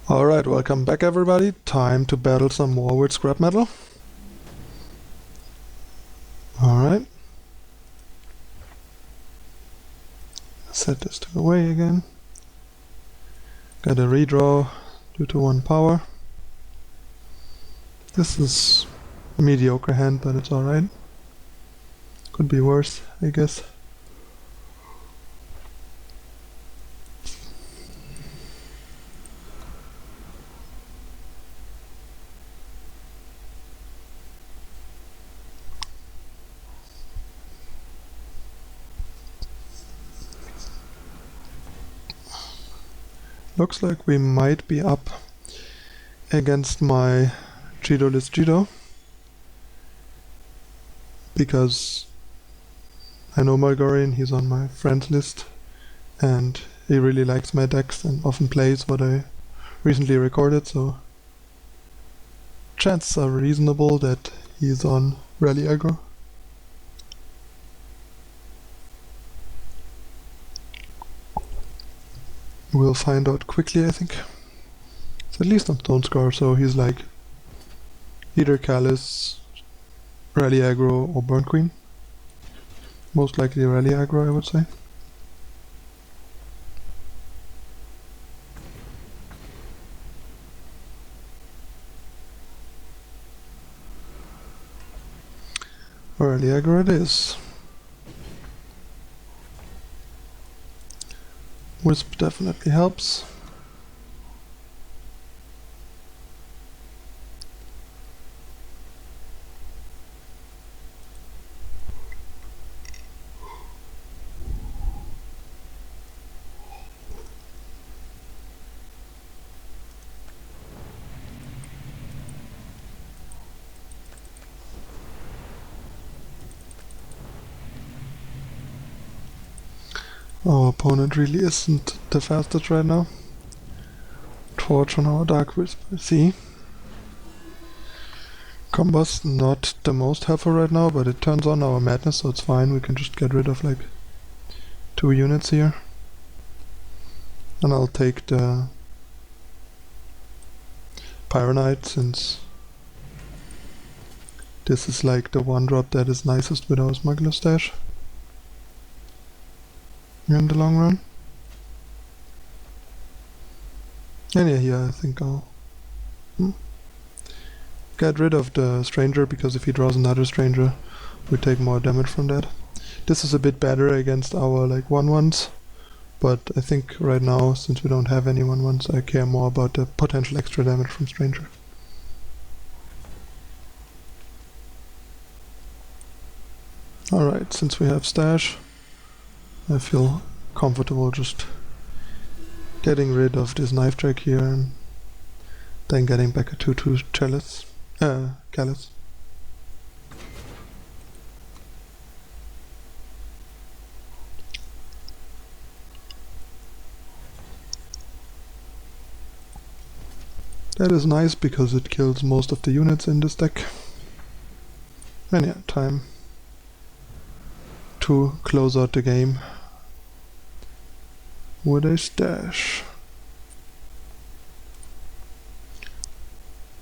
Alright, welcome back everybody. Time to battle some more with scrap metal. Alright. Set this to away again. Got a redraw due to 1 power. This is a mediocre hand, but it's alright. Could be worse, I guess. Looks like we might be up against my Cheeto-less Cheeto, because I know Mulgarian, he's on my friends list and he really likes my decks and often plays what I recently recorded, so chances are reasonable that he's on Rally Aggro. We'll find out quickly, I think. It's at least on Stonescar, so he's like either Callus, Rally Aggro or Burnt Queen. Most likely Rally Aggro, I would say. Rally Aggro it is. Wisp definitely helps. Our opponent really isn't the fastest right now. Torch on our Dark Wisp, I see. Combust not the most helpful right now, but it turns on our madness, so it's fine. We can just get rid of like 2 units here. And I'll take the Pyronite, since this is like the 1-drop that is nicest with our Smuggler stash in the long run. And yeah, here I think I'll get rid of the Stranger, because if he draws another Stranger, we take more damage from that. This is a bit better against our like 1/1s, but I think right now, since we don't have any 1/1s, I care more about the potential extra damage from Stranger. Alright, since we have stash, I feel comfortable just getting rid of this knife track here and then getting back a 2/2 Callus. That is nice because it kills most of the units in this deck. And yeah, time to close out the game with a stash.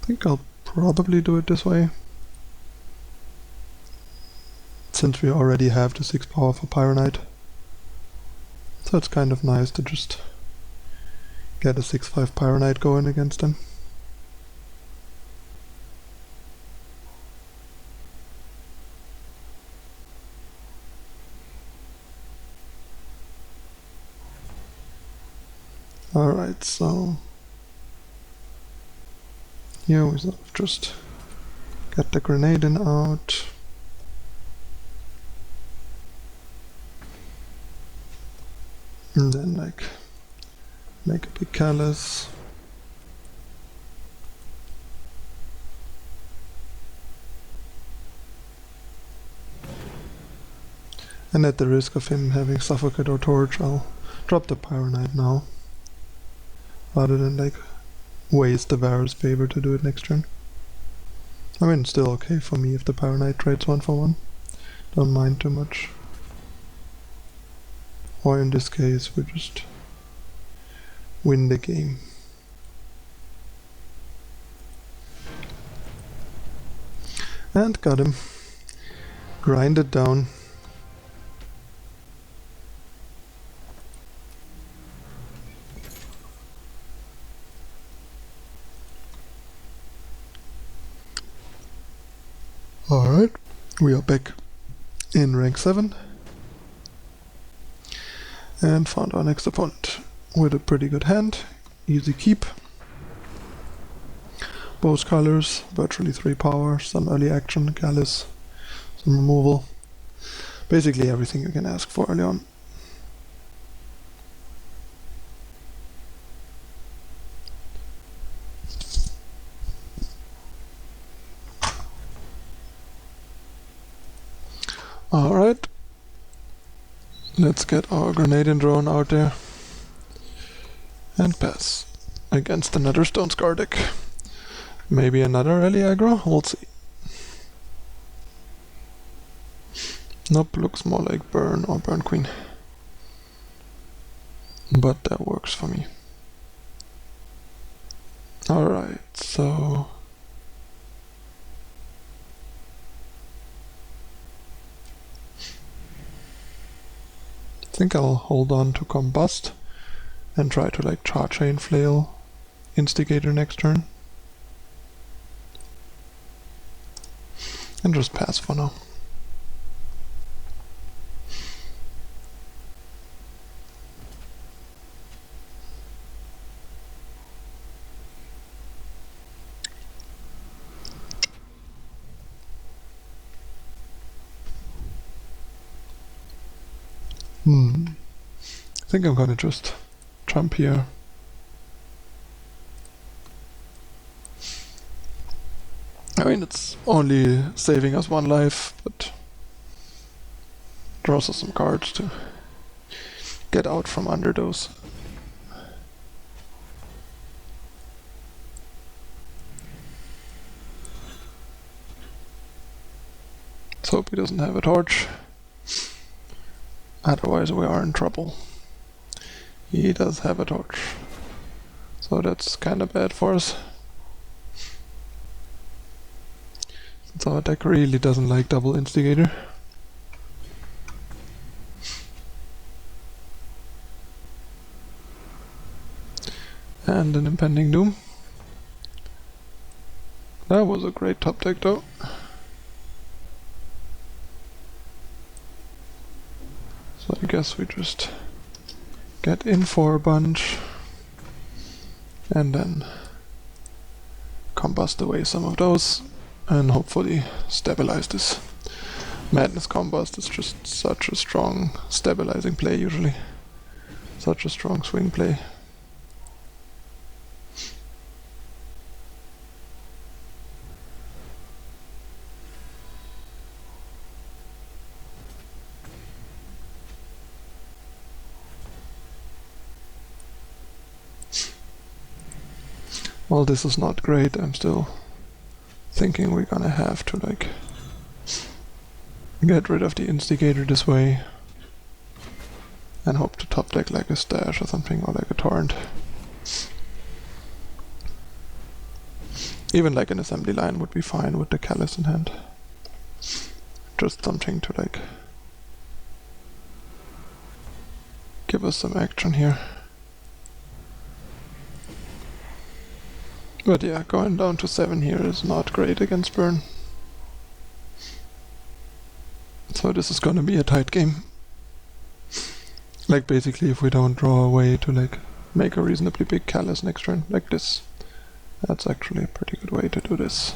I think I'll probably do it this way, since we already have the 6 power for Pyronite. So it's kind of nice to just get a 6/5 Pyronite going against them. Alright, so here we sort of just get the Grenadin out. And then like make a big Callus. And at the risk of him having Suffocate or Torch, I'll drop the Pyronite now, rather than like waste the Vara's favor to do it next turn. I mean, still okay for me if the Pyronite trades 1 for 1. Don't mind too much. Or in this case, we just win the game. And got him. Grind it down. Alright, we are back in rank 7 and found our next opponent with a pretty good hand, easy keep, both colors, virtually 3 power, some early action, callus, some removal, basically everything you can ask for early on. Alright, let's get our Grenadin drone out there and pass against another Stonescar deck. Maybe another early aggro, we'll see. Nope, looks more like Burn or Burn Queen. But that works for me. Alright, so I think I'll hold on to Combust and try to like Charchain Flail Instigator next turn. And just pass for now. I think I'm gonna just jump here. I mean, it's only saving us 1 life, but draws us some cards to get out from under those. Let's hope he doesn't have a torch. Otherwise we are in trouble. He does have a torch. So that's kinda bad for us. Since our deck really doesn't like double instigator. And an impending doom. That was a great top deck though. So I guess we just get in for a bunch and then combust away some of those and hopefully stabilize this. Madness Combust is just such a strong stabilizing play usually. Such a strong swing play. Well, this is not great. I'm still thinking we're gonna have to like get rid of the instigator this way and hope to top deck like a stash or something, or like a torrent. Even like an assembly line would be fine with the callus in hand. Just something to like give us some action here. But yeah, going down to 7 here is not great against Burn. So this is gonna be a tight game. Like basically if we don't draw a way to like make a reasonably big callus next turn, like this. That's actually a pretty good way to do this.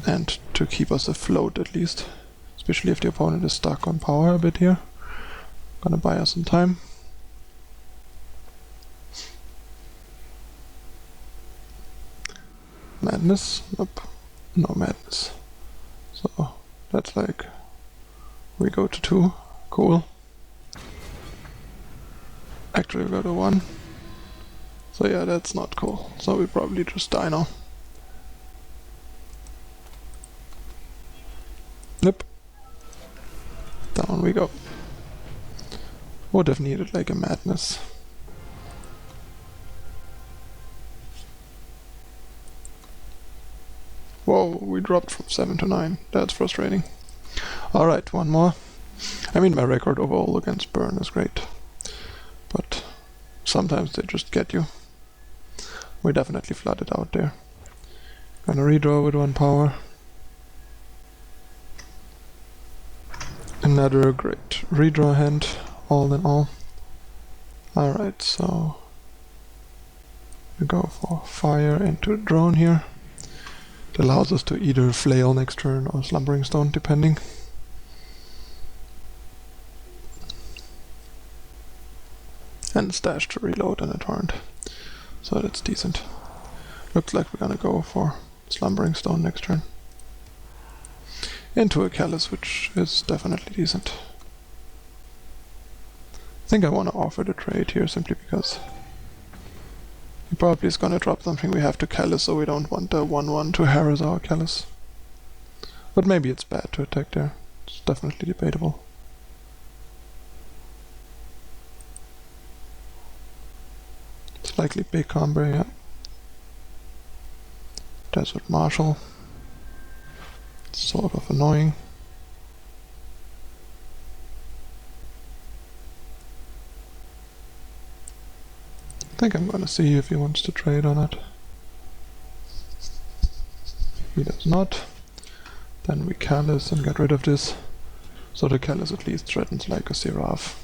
And to keep us afloat at least. Especially if the opponent is stuck on power a bit here. Gonna buy us some time. Madness? Nope. No madness. So that's like we go to 2. Cool. Actually we go to 1. So yeah, that's not cool. So we probably just die now. Yep. Down we go. Would have needed like a madness. Whoa, we dropped from 7 to 9. That's frustrating. Alright, one more. I mean, my record overall against burn is great. But sometimes they just get you. We definitely flooded out there. Gonna redraw with 1 power. Another great redraw hand, all in all. Alright, so we go for fire into drone here. It allows us to either Flail next turn or Slumbering Stone, depending. And stash to reload and a Torrent. So that's decent. Looks like we're gonna go for Slumbering Stone next turn. Into a Callus, which is definitely decent. I think I want to offer the trade here simply because he probably is gonna drop something we have to Callus, so we don't want the 1-1 to harass our Callus. But maybe it's bad to attack there. It's definitely debatable. It's likely big combo, yeah. Desert Marshal. It's sort of annoying. I think I'm gonna see if he wants to trade or not. He does not. Then we Callus and get rid of this. So the Callus at least threatens like a Seraph.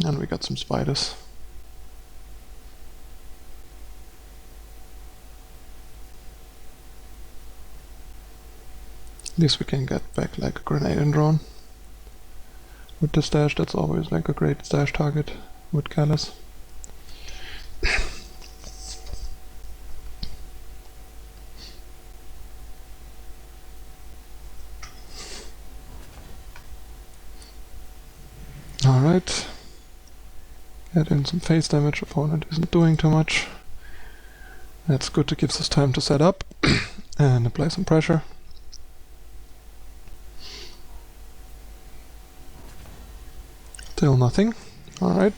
And we got some spiders. At least we can get back like a Grenadin drone. With the stash, that's always like a great stash target with Callus. Alright. Get in some face damage, opponent isn't doing too much. That's good to give us time to set up and apply some pressure. Still nothing. Alright.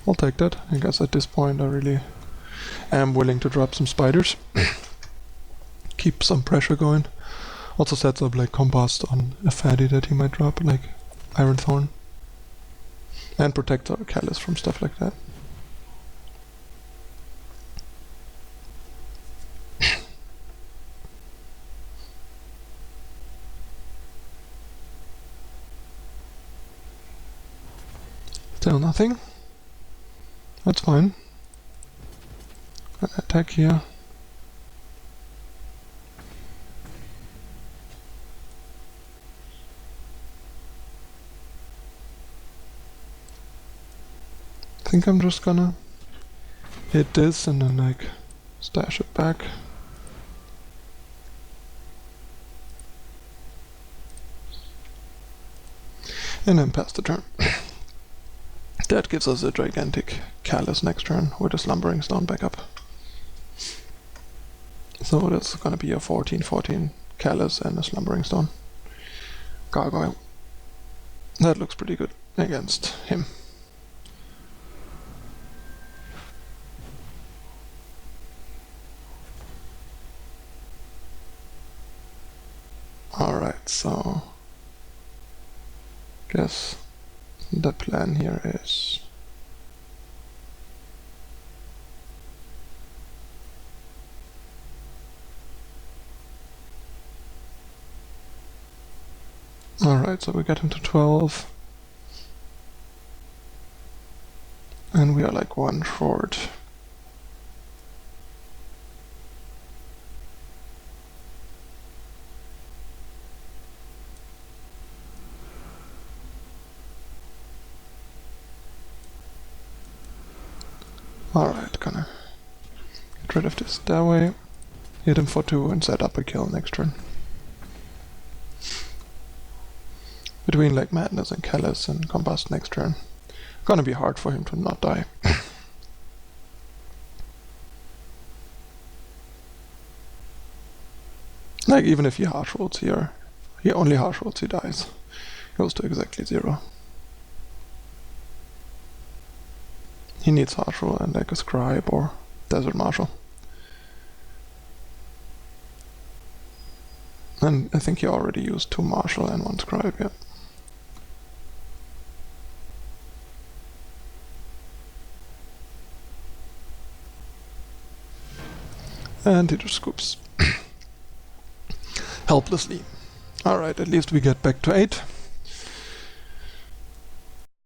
I'll take that. I guess at this point I really am willing to drop some spiders. Keep some pressure going. Also sets up like Combust on a fatty that he might drop, like Iron Thorn. And protect our Callus from stuff like that. Still nothing. That's fine. Gonna attack here. I think I'm just gonna hit this and then like stash it back. And then pass the turn. That gives us a gigantic Callus next turn with a Slumbering Stone backup. So that's gonna be a 14-14 Callus and a Slumbering Stone. Gargoyle. That looks pretty good against him. Alright, so guess the plan here is alright, so we get him to 12 and we are like 1 short. Alright, gonna get rid of this that way, hit him for 2 and set up a kill next turn. Between like Madness and Callus and Combust next turn, gonna be hard for him to not die. Like even if he harsh rolls here, he only harsh rolls, he dies. Goes to exactly 0. He needs Harsh Rule and like a Scribe or Desert Marshal. And I think he already used 2 Marshal and 1 Scribe, yeah. And he just scoops. Helplessly. Alright, at least we get back to 8.